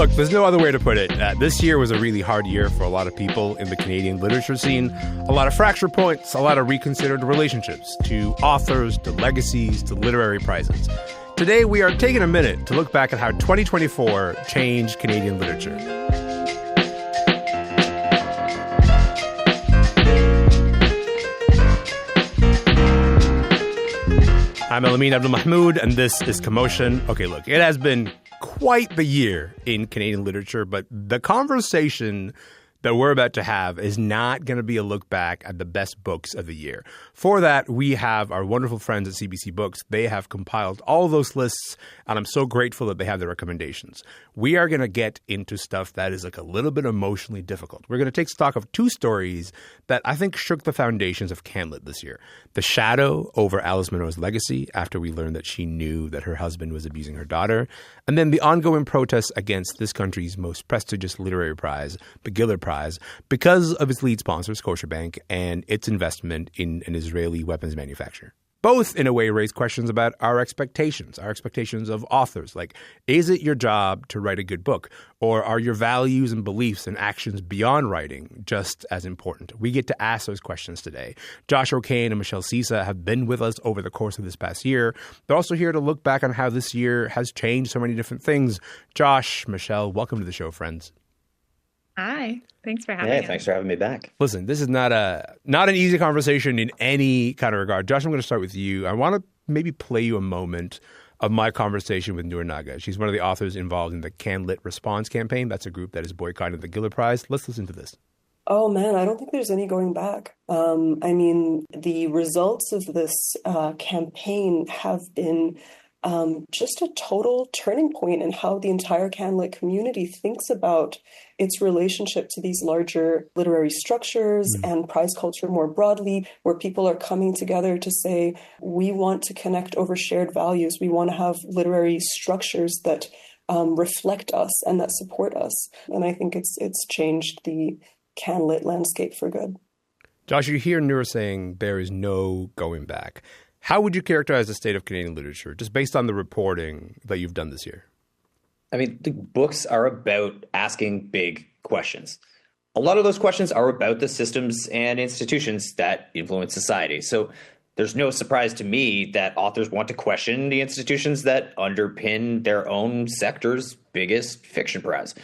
Look, there's no other way to put it. This year was a really hard year for a lot of people in the Canadian literature scene. A lot of fracture points, a lot of reconsidered relationships to authors, to legacies, to literary prizes. Today, we are taking a minute to look back at how 2024 changed Canadian literature. I'm Elamin Abdelmahmoud, and this is Commotion. Okay, look, it has been quite the year in Canadian literature, but the conversation that we're about to have is not going to be a look back at the best books of the year. For that, we have our wonderful friends at CBC Books. They have compiled all those lists, and I'm so grateful that they have the recommendations. We are going to get into stuff that is like a little bit emotionally difficult. We're going to take stock of two stories that I think shook the foundations of CanLit this year. The shadow over Alice Munro's legacy after we learned that she knew that her husband was abusing her daughter, and then the ongoing protests against this country's most prestigious literary prize, the Giller Prize, because of its lead sponsor, Scotiabank, and its investment in an Israeli weapons manufacturer. Both, in a way, raise questions about our expectations of authors. Like, is it your job to write a good book? Or are your values and beliefs and actions beyond writing just as important? We get to ask those questions today. Josh O'Kane and Michelle Cyca have been with us over the course of this past year. They're also here to look back on how this year has changed so many different things. Josh, Michelle, welcome to the show, friends. Hi. Thanks for having us. Thanks for having me back. Listen, this is not an easy conversation in any kind of regard. Josh, I'm going to start with you. I want to maybe play you a moment of my conversation with Noor Naga. She's one of the authors involved in the CanLit Response campaign. That's a group that is boycotting the Giller Prize. Let's listen to this. Oh, man, I don't think there's any going back. The results of this campaign have been just a total turning point in how the entire CanLit community thinks about its relationship to these larger literary structures and prize culture more broadly, where people are coming together to say, we want to connect over shared values. We want to have literary structures that reflect us and that support us. And I think it's changed the CanLit landscape for good. Josh, you hear Noor saying there is no going back. How would you characterize the state of Canadian literature, just based on the reporting that you've done this year? I mean, the books are about asking big questions. A lot of those questions are about the systems and institutions that influence society. So there's no surprise to me that authors want to question the institutions that underpin their own sector's biggest fiction prize.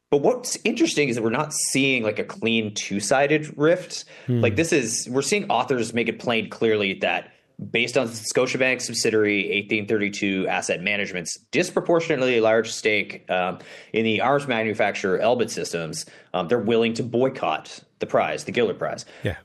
But what's interesting is that we're not seeing like a clean two-sided rift. We're seeing authors make it plain clearly that based on Scotiabank subsidiary 1832 Asset Management's disproportionately large stake in the arms manufacturer Elbit Systems, they're willing to boycott the prize, the Giller Prize. Yeah.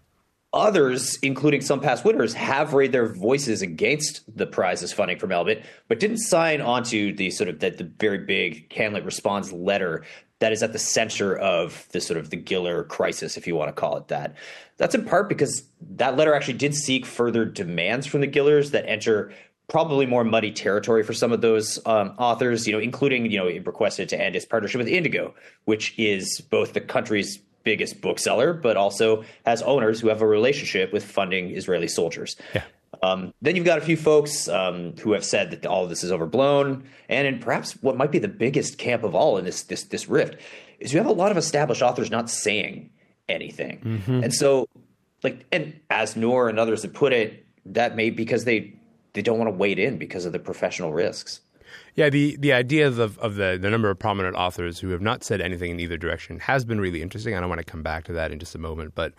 Others, including some past winners, have raised their voices against the prize's funding from Elbit, but didn't sign onto the the very big CanLit Response letter that is at the center of the the Giller crisis, if you want to call it that. That's in part because that letter actually did seek further demands from the Gillers that enter probably more muddy territory for some of those authors, including, it requested to end its partnership with Indigo, which is both the country's biggest bookseller, but also has owners who have a relationship with funding Israeli soldiers. Yeah. Then you've got a few folks who have said that all of this is overblown. And in perhaps what might be the biggest camp of all in this rift is you have a lot of established authors not saying anything. And so, and as Noor and others have put it, that may be because they don't want to wade in because of the professional risks. Yeah, the idea of the number of prominent authors who have not said anything in either direction has been really interesting. I don't want to come back to that in just a moment. But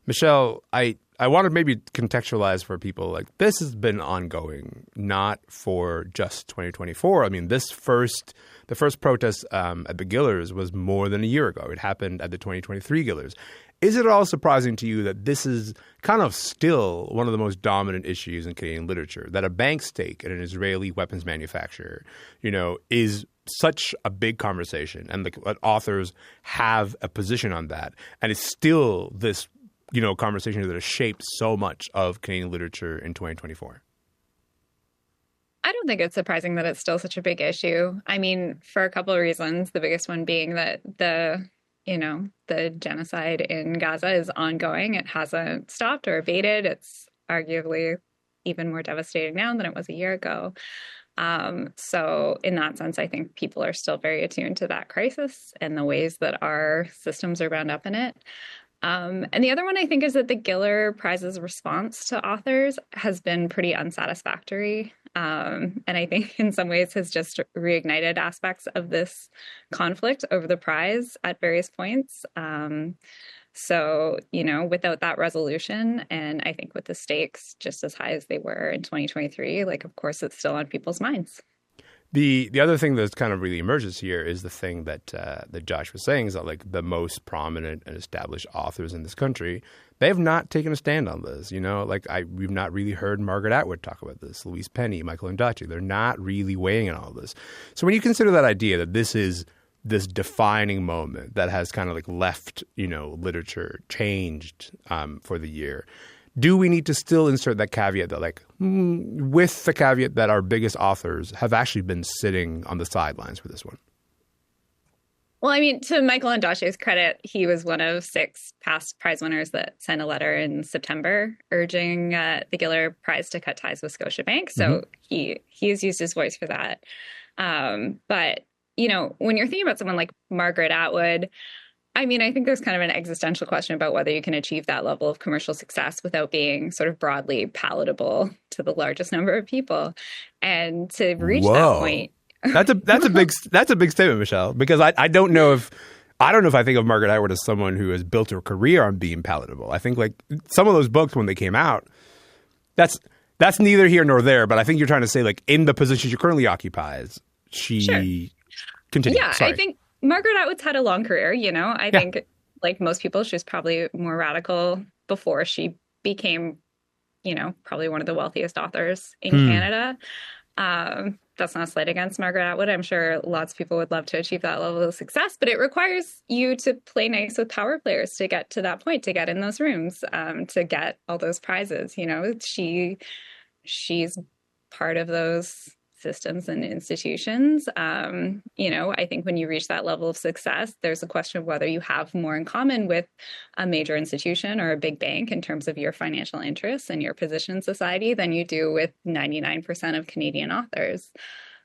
Michelle, I want to maybe contextualize for people, like, this has been ongoing, not for just 2024. I mean, the first protest at the Gillers was more than a year ago. It happened at the 2023 Gillers. Is it at all surprising to you that this is kind of still one of the most dominant issues in Canadian literature, that a bank stake in an Israeli weapons manufacturer, is such a big conversation, and that authors have a position on that, and it's still this conversation that has shaped so much of Canadian literature in 2024? I don't think it's surprising that it's still such a big issue. I mean, for a couple of reasons, the biggest one being that the genocide in Gaza is ongoing. It hasn't stopped or abated. It's arguably even more devastating now than it was a year ago. So in that sense, I think people are still very attuned to that crisis and the ways that our systems are bound up in it. And the other one I think is that the Giller Prize's response to authors has been pretty unsatisfactory. And I think in some ways has just reignited aspects of this conflict over the prize at various points. So, without that resolution, and I think with the stakes just as high as they were in 2023, like, of course, it's still on people's minds. The other thing that kind of really emerges here is the thing that that Josh was saying is that like the most prominent and established authors in this country, they have not taken a stand on this. We've not really heard Margaret Atwood talk about this, Louise Penny, Michael Ondaatje. They're not really weighing in on all this. So when you consider that idea that this is this defining moment that has kind of like left, literature changed for the year, do we need to still insert that caveat that with the caveat that our biggest authors have actually been sitting on the sidelines for this one? Well, I mean, to Michael Ondaatje's credit, he was one of 6 past prize winners that sent a letter in September urging the Giller Prize to cut ties with Scotiabank. So he has used his voice for that. But when you're thinking about someone like Margaret Atwood, I mean, I think there's kind of an existential question about whether you can achieve that level of commercial success without being sort of broadly palatable to the largest number of people. And to reach that point, that's a big statement, Michelle, because I don't know if I think of Margaret Atwood as someone who has built her career on being palatable. I think like some of those books when they came out, that's neither here nor there. But I think you're trying to say like in the position she currently occupies, she continues. Yeah, Sorry. I think Margaret Atwood's had a long career, I think like most people, she was probably more radical before she became, probably one of the wealthiest authors in Canada. That's not a slight against Margaret Atwood. I'm sure lots of people would love to achieve that level of success, but it requires you to play nice with power players to get to that point, to get in those rooms, to get all those prizes. She's part of those systems and institutions. I think when you reach that level of success, there's a question of whether you have more in common with a major institution or a big bank in terms of your financial interests and your position in society than you do with 99% of Canadian authors.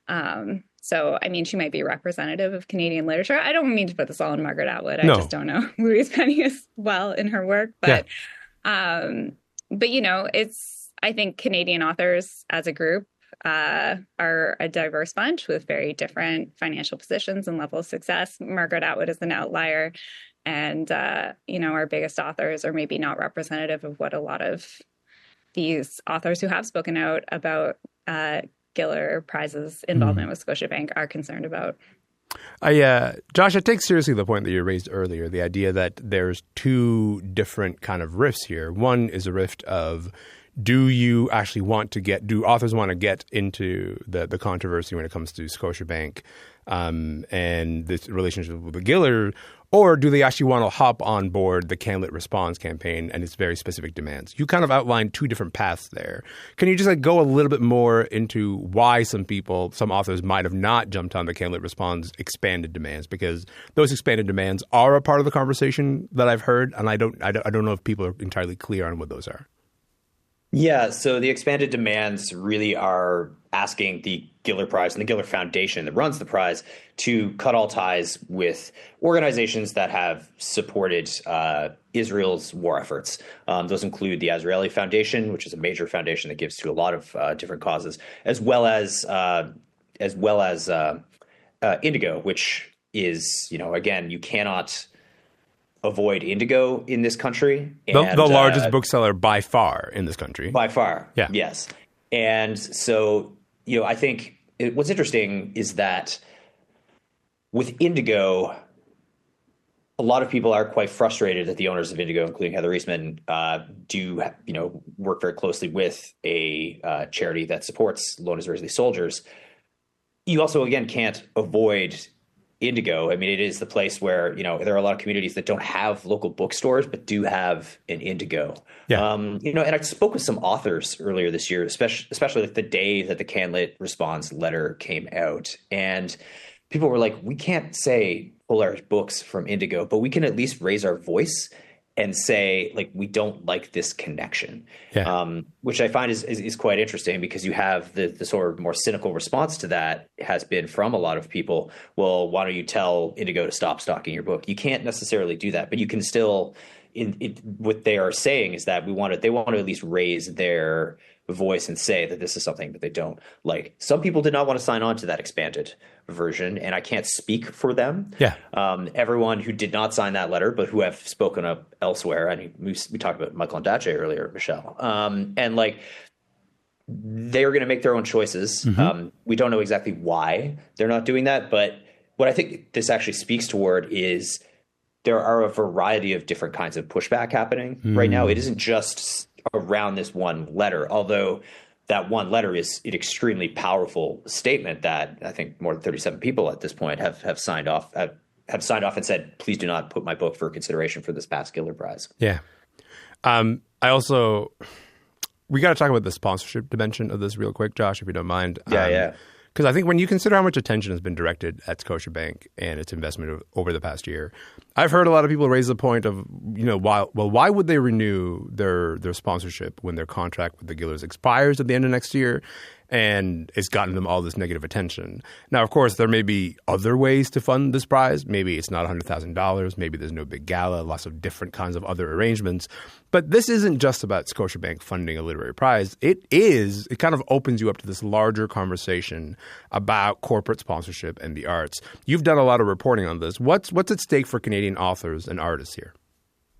So, I mean, she might be representative of Canadian literature. I don't mean to put this all on Margaret Atwood. I just don't know Louise Penny as well in her work. But, I think Canadian authors as a group are a diverse bunch with very different financial positions and level of success. Margaret Atwood is an outlier. And, our biggest authors are maybe not representative of what a lot of these authors who have spoken out about Giller Prize's involvement with Scotiabank are concerned about. Josh, I take seriously the point that you raised earlier, the idea that there's 2 different kind of rifts here. One is a rift of do authors want to get into the controversy when it comes to Scotiabank and this relationship with the Giller, or do they actually want to hop on board the CanLit Response campaign and its very specific demands? You kind of outlined 2 different paths there. Can you just go a little bit more into why some authors might have not jumped on the CanLit Response expanded demands? Because those expanded demands are a part of the conversation that I've heard, and I don't know if people are entirely clear on what those are. Yeah, so the expanded demands really are asking the Giller Prize and the Giller Foundation that runs the prize to cut all ties with organizations that have supported Israel's war efforts. Those include the Azrieli Foundation, which is a major foundation that gives to a lot of different causes, as well as Indigo, which is, again, you cannot avoid Indigo in this country. And, the largest bookseller by far in this country. By far, yeah. Yes. And so, I think what's interesting is that with Indigo, a lot of people are quite frustrated that the owners of Indigo, including Heather Eastman, do work very closely with a charity that supports lone Israeli soldiers. You also, again, can't avoid Indigo. I mean, it is the place where, there are a lot of communities that don't have local bookstores, but do have an Indigo. Yeah. And I spoke with some authors earlier this year, especially like the day that the CanLit Response letter came out. And people were like, we can't say pull our books from Indigo, but we can at least raise our voice and say, like, we don't like this connection, which I find is quite interesting, because you have the sort of more cynical response to that has been from a lot of people. Well, why don't you tell Indigo to stop stocking your book? You can't necessarily do that, but you can still, what they are saying is that they want to at least raise their voice and say that this is something that they don't like. Some people did not want to sign on to that expanded version, and I can't speak for them. Everyone who did not sign that letter, but who have spoken up elsewhere, I mean, we talked about Michael Ondaatje earlier, Michelle, and like, they're going to make their own choices. We don't know exactly why they're not doing that, but what I think this actually speaks toward is there are a variety of different kinds of pushback happening right now. It isn't just around this one letter, although that one letter is an extremely powerful statement that I think more than 37 people at this point have signed off and said, please do not put my book for consideration for this past Giller Prize. Yeah. We got to talk about the sponsorship dimension of this real quick, Josh, if you don't mind. Because I think when you consider how much attention has been directed at Scotiabank and its investment over the past year, I've heard a lot of people raise the point of, why would they renew their sponsorship when their contract with the Gillers expires at the end of next year? And it's gotten them all this negative attention. Now, of course, there may be other ways to fund this prize. Maybe it's not $100,000. Maybe there's no big gala, lots of different kinds of other arrangements. But this isn't just about Scotiabank funding a literary prize. It kind of opens you up to this larger conversation about corporate sponsorship and the arts. You've done a lot of reporting on this. What's at stake for Canadian authors and artists here?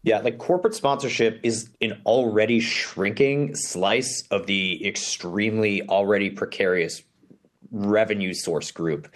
Yeah, like, corporate sponsorship is an already shrinking slice of the extremely already precarious revenue source group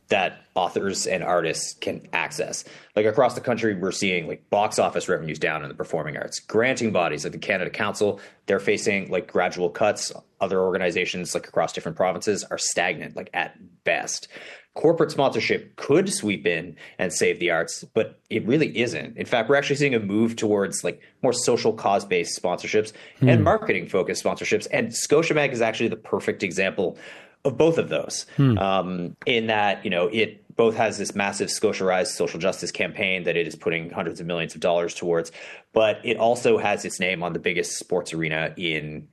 that authors and artists can access. Like, across the country, we're seeing like box office revenues down in the performing arts. Granting bodies like the Canada Council, they're facing like gradual cuts. Other organizations like across different provinces are stagnant, like at best. Corporate sponsorship could sweep in and save the arts, but it really isn't. In fact, we're actually seeing a move towards like more social cause-based sponsorships and marketing-focused sponsorships. And Scotiabank is actually the perfect example of both of those, in that, it both has this massive Scotia-rise social justice campaign that it is putting hundreds of millions of dollars towards, but it also has its name on the biggest sports arena in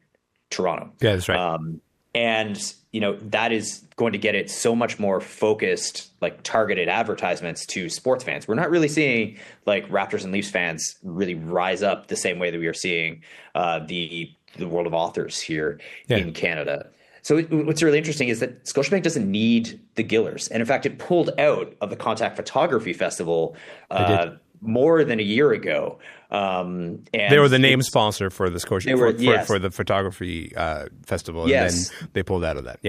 Toronto. Yeah, that's right. And, that is going to get it so much more focused, like targeted advertisements to sports fans. We're not really seeing like Raptors and Leafs fans really rise up the same way that we are seeing the world of authors here in Canada. So what's really interesting is that Scotiabank doesn't need the Gillers. And in fact, it pulled out of the Contact Photography Festival more than a year ago. And they were the name sponsor for the Scotia for the photography festival, and then they pulled out of that.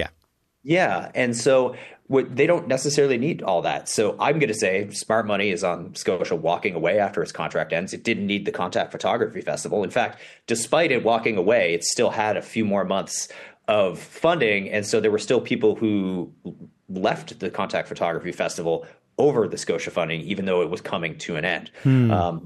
Yeah, and so they don't necessarily need all that. So I'm going to say smart money is on Scotia walking away after its contract ends. It didn't need the Contact Photography Festival. In fact, despite it walking away, it still had a few more months of funding, and so there were still people who left the Contact Photography Festival over the Scotia funding, even though it was coming to an end.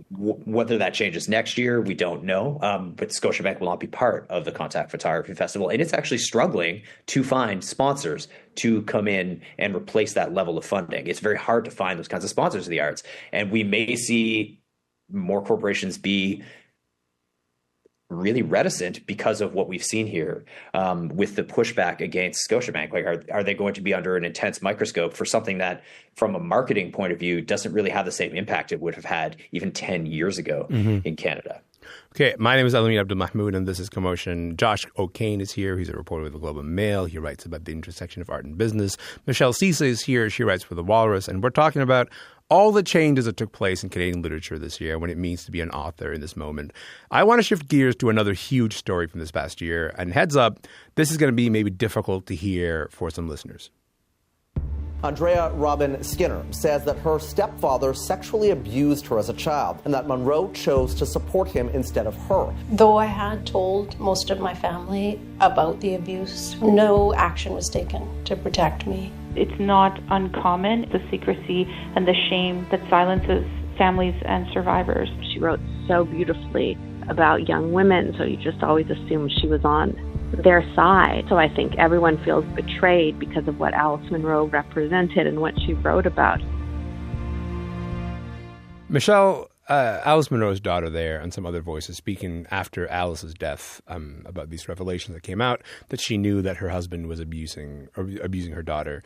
Whether that changes next year, we don't know. But Scotiabank will not be part of the Contact Photography Festival. And it's actually struggling to find sponsors to come in and replace that level of funding. It's very hard to find those kinds of sponsors of the arts. And we may see more corporations be really reticent because of what we've seen here with the pushback against Scotiabank. Like, are they going to be under an intense microscope for something that, from a marketing point of view, doesn't really have the same impact it would have had even 10 years ago in Canada? Okay, my name is Elamin Abdelmahmoud, and this is Commotion. Josh O'Kane is here. He's a reporter with the Globe and Mail. He writes about the intersection of art and business. Michelle Cyca is here. She writes for The Walrus, and we're talking about all the changes that took place in Canadian literature this year, what it means to be an author in this moment. I want to shift gears to another huge story from this past year. And heads up, this is going to be maybe difficult to hear for some listeners. Andrea Robin Skinner says that her stepfather sexually abused her as a child and that Munro chose to support him instead of her. Though I had told most of my family about the abuse, no action was taken to protect me. It's not uncommon, the secrecy and the shame that silences families and survivors. She wrote so beautifully about young women, so you just always assume she was on their side. So I think everyone feels betrayed because of what Alice Munro represented and what she wrote about. Michelle, Alice Munro's daughter there and some other voices speaking after Alice's death about these revelations that came out, that she knew that her husband was abusing her daughter.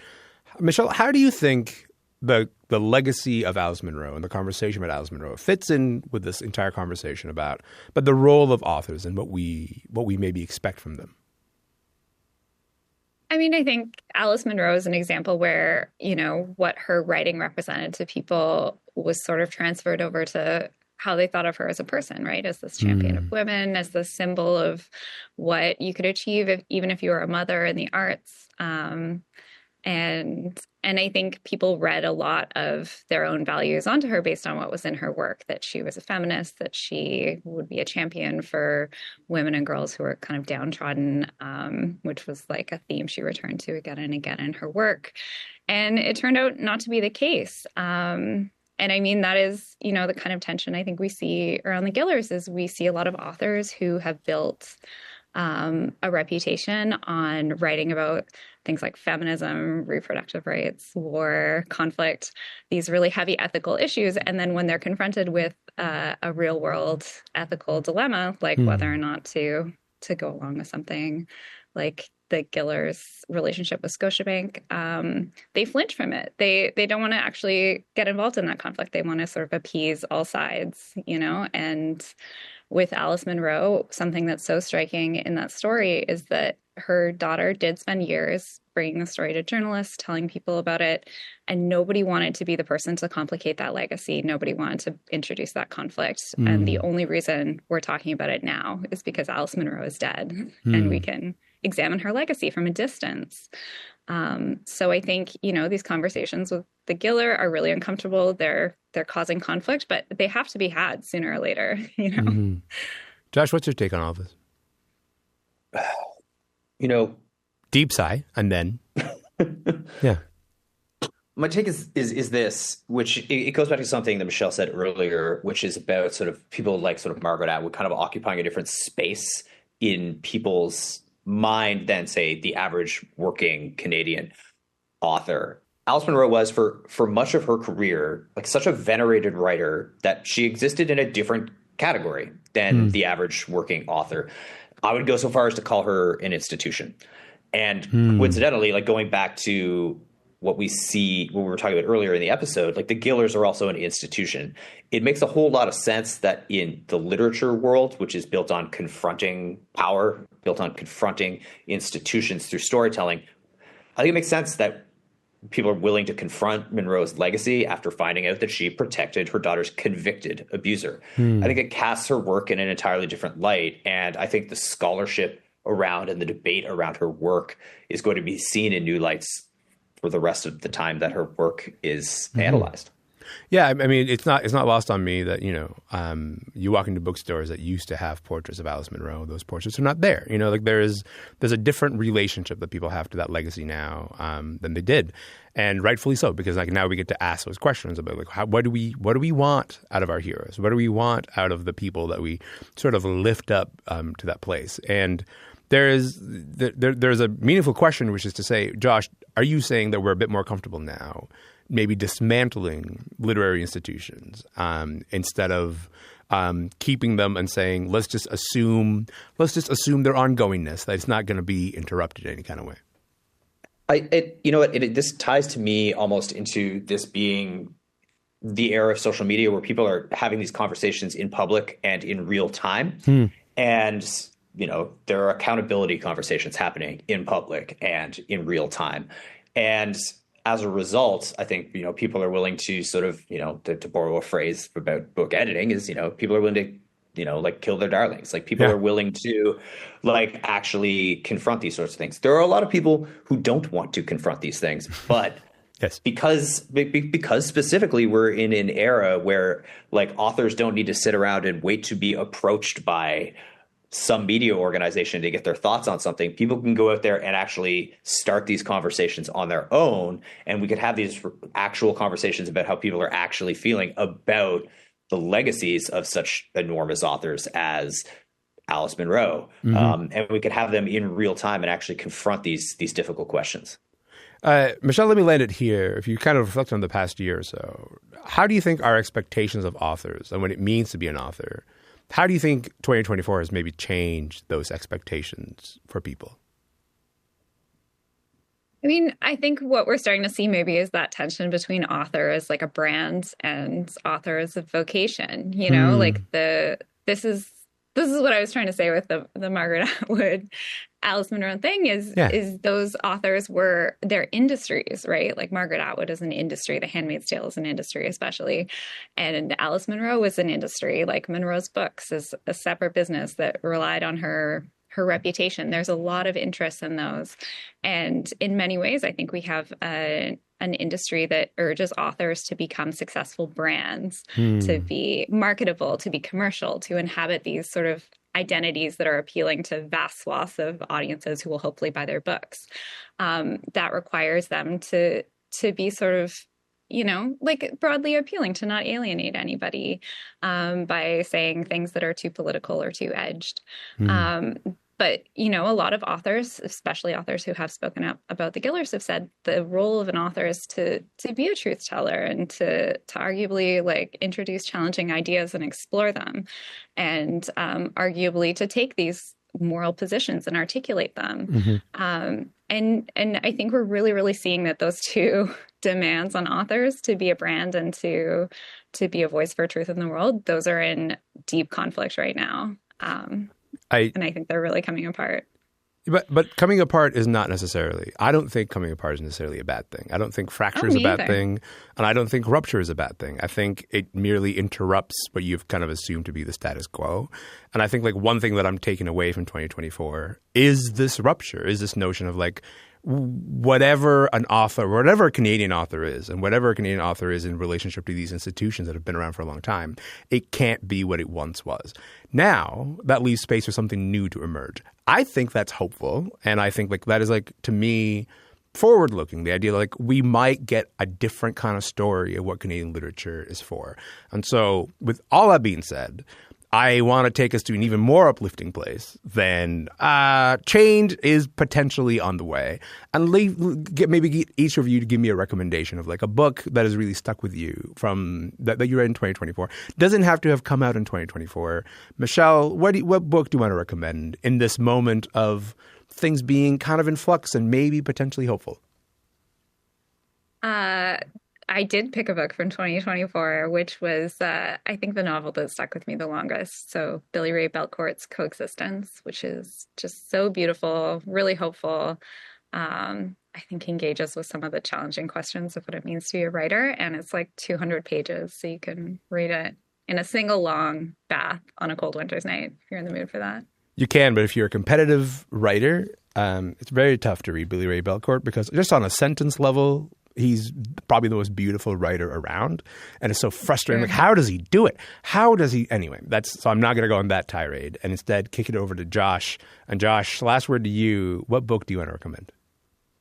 Michelle, how do you think the legacy of Alice Munro and the conversation about Alice Munro fits in with this entire conversation about the role of authors and what we maybe expect from them? I mean, I think Alice Munro is an example where, what her writing represented to people was sort of transferred over to how they thought of her as a person, right? As this champion of women, as the symbol of what you could achieve even if you were a mother in the arts. And I think people read a lot of their own values onto her based on what was in her work, that she was a feminist, that she would be a champion for women and girls who were kind of downtrodden, which was like a theme she returned to again and again in her work. And it turned out not to be the case. And I mean, that is, the kind of tension I think we see around the Gillers is we see a lot of authors who have built a reputation on writing about things like feminism, reproductive rights, war, conflict, these really heavy ethical issues. And then when they're confronted with a real world ethical dilemma, like whether or not to go along with something like the Gillers' relationship with Scotiabank, they flinch from it. They don't want to actually get involved in that conflict. They want to sort of appease all sides, and with Alice Munro, something that's so striking in that story is that her daughter did spend years bringing the story to journalists, telling people about it, and nobody wanted to be the person to complicate that legacy. Nobody wanted to introduce that conflict. And the only reason we're talking about it now is because Alice Munro is dead, and we can examine her legacy from a distance. So I think, these conversations with the Giller are really uncomfortable. They're causing conflict, but they have to be had sooner or later, Josh, what's your take on all this? Deep sigh, and then, yeah. My take is this, which it goes back to something that Michelle said earlier, which is about sort of people like sort of Margaret Atwood kind of occupying a different space in people's mind than, say, the average working Canadian author. Alice Munro was, for much of her career, like such a venerated writer that she existed in a different category than the average working author. I would go so far as to call her an institution. And coincidentally, like going back to what we were talking about earlier in the episode, like the Gillers are also an institution. It makes a whole lot of sense that in the literature world, which is built on confronting power, built on confronting institutions through storytelling, I think it makes sense that people are willing to confront Munro's legacy after finding out that she protected her daughter's convicted abuser. I think it casts her work in an entirely different light. And I think the scholarship around and the debate around her work is going to be seen in new lights for the rest of the time that her work is analyzed. Yeah, I mean, it's not lost on me that, you walk into bookstores that used to have portraits of Alice Munro. Those portraits are not there. Like there's a different relationship that people have to that legacy now than they did, and rightfully so, because like now we get to ask those questions about like what do we want out of our heroes? What do we want out of the people that we sort of lift up to that place? And there's a meaningful question, which is to say, Josh, are you saying that we're a bit more comfortable now maybe dismantling literary institutions instead of keeping them and saying, let's just assume their ongoingness, that it's not going to be interrupted in any kind of way? This ties to me almost into this being the era of social media where people are having these conversations in public and in real time. And, there are accountability conversations happening in public and in real time. And as a result, I think, people are willing to sort of, to borrow a phrase about book editing is, people are willing to, like kill their darlings. Like people are willing to like actually confront these sorts of things. There are a lot of people who don't want to confront these things, but yes, because specifically we're in an era where like authors don't need to sit around and wait to be approached by some media organization to get their thoughts on something. People can go out there and actually start these conversations on their own. And we could have these actual conversations about how people are actually feeling about the legacies of such enormous authors as Alice Munro. And we could have them in real time and actually confront these difficult questions. Michelle, let me land it here. If you kind of reflect on the past year or so, how do you think our expectations of authors and what it means to be an author, how do you think 2024 has maybe changed those expectations for people? I mean, I think what we're starting to see maybe is that tension between author as like a brand and author as a vocation. You know, like this is what I was trying to say with the Margaret Atwood, Alice Munro thing is those authors were their industries, right? Like Margaret Atwood is an industry, The Handmaid's Tale is an industry, especially, and Alice Munro was an industry. Like Munro's books is a separate business that relied on her reputation. There's a lot of interest in those. And in many ways, I think we have an industry that urges authors to become successful brands, to be marketable, to be commercial, to inhabit these sort of identities that are appealing to vast swaths of audiences who will hopefully buy their books. That requires them to be sort of, you know, like broadly appealing, to not alienate anybody by saying things that are too political or too edged. But, you know, a lot of authors, especially authors who have spoken up about the Gillers, have said the role of an author is to be a truth teller and to arguably like introduce challenging ideas and explore them, and arguably to take these moral positions and articulate them. And I think we're really, really seeing that those two demands on authors to be a brand and to be a voice for truth in the world, those are in deep conflict right now. And I think they're really coming apart. But coming apart is not necessarily, I don't think coming apart is necessarily a bad thing. I don't think fracture is a bad thing. And I don't think rupture is a bad thing. I think it merely interrupts what you've kind of assumed to be the status quo. And I think like one thing that I'm taking away from 2024 is this rupture, is this notion of like, whatever an author, whatever a Canadian author is, and whatever a Canadian author is in relationship to these institutions that have been around for a long time, it can't be what it once was. Now, that leaves space for something new to emerge. I think that's hopeful, and I think like that is like, to me, forward-looking, the idea that like we might get a different kind of story of what Canadian literature is for. And so, with all that being said, I want to take us to an even more uplifting place than change is potentially on the way. And maybe each of you to give me a recommendation of like a book that has really stuck with you from that you read in 2024. Doesn't have to have come out in 2024. Michelle, what book do you want to recommend in this moment of things being kind of in flux and maybe potentially hopeful? I did pick a book from 2024, which was, I think, the novel that stuck with me the longest. So Billy Ray Belcourt's Coexistence, which is just so beautiful, really hopeful. I think engages with some of the challenging questions of what it means to be a writer. And it's like 200 pages, so you can read it in a single long bath on a cold winter's night if you're in the mood for that. You can, but if you're a competitive writer, it's very tough to read Billy Ray Belcourt because just on a sentence level, he's probably the most beautiful writer around, and it's so frustrating. Like, how does he do it? How does he? Anyway, so I'm not going to go on that tirade, and instead kick it over to Josh. And Josh, last word to you. What book do you want to recommend?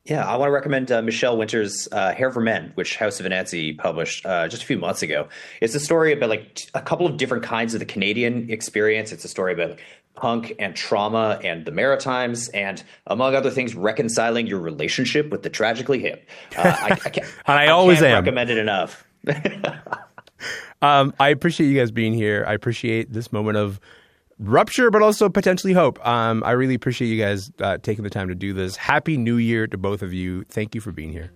Yeah, I want to recommend Michelle Winter's Hair for Men, which House of Anansi published just a few months ago. It's a story about like a couple of different kinds of the Canadian experience. It's a story about punk and trauma and the Maritimes, and among other things, reconciling your relationship with the tragically hip. I can't recommend it enough. I appreciate you guys being here. I appreciate this moment of rupture, but also potentially hope. I really appreciate you guys taking the time to do this. Happy New Year to both of you. Thank you for being here.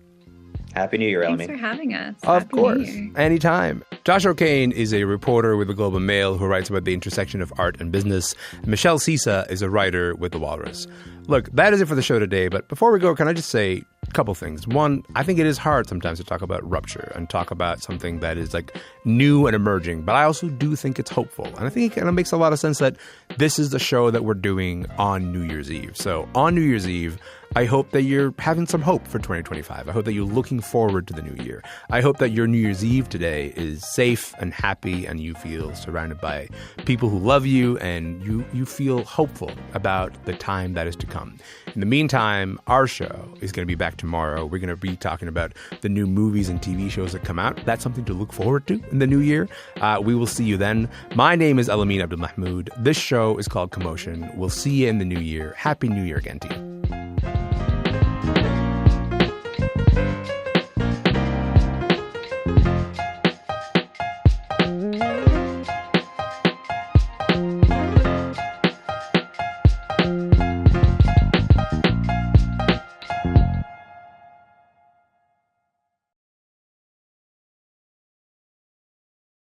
Happy New Year, Elamin. Thanks for having us. Of course. Anytime. Josh O'Kane is a reporter with the Globe and Mail who writes about the intersection of art and business. Michelle Cyca is a writer with The Walrus. Look, that is it for the show today. But before we go, can I just say a couple things? One, I think it is hard sometimes to talk about rupture and talk about something that is like new and emerging. But I also do think it's hopeful. And I think it kind of makes a lot of sense that this is the show that we're doing on New Year's Eve. So on New Year's Eve, I hope that you're having some hope for 2025. I hope that you're looking forward to the new year. I hope that your New Year's Eve today is safe and happy and you feel surrounded by people who love you and you feel hopeful about the time that is to come. In the meantime, our show is going to be back tomorrow. We're going to be talking about the new movies and TV shows that come out. That's something to look forward to in the new year. We will see you then. My name is Elamin Abdelmahmoud. This show is called Commotion. We'll see you in the new year. Happy New Year again to you.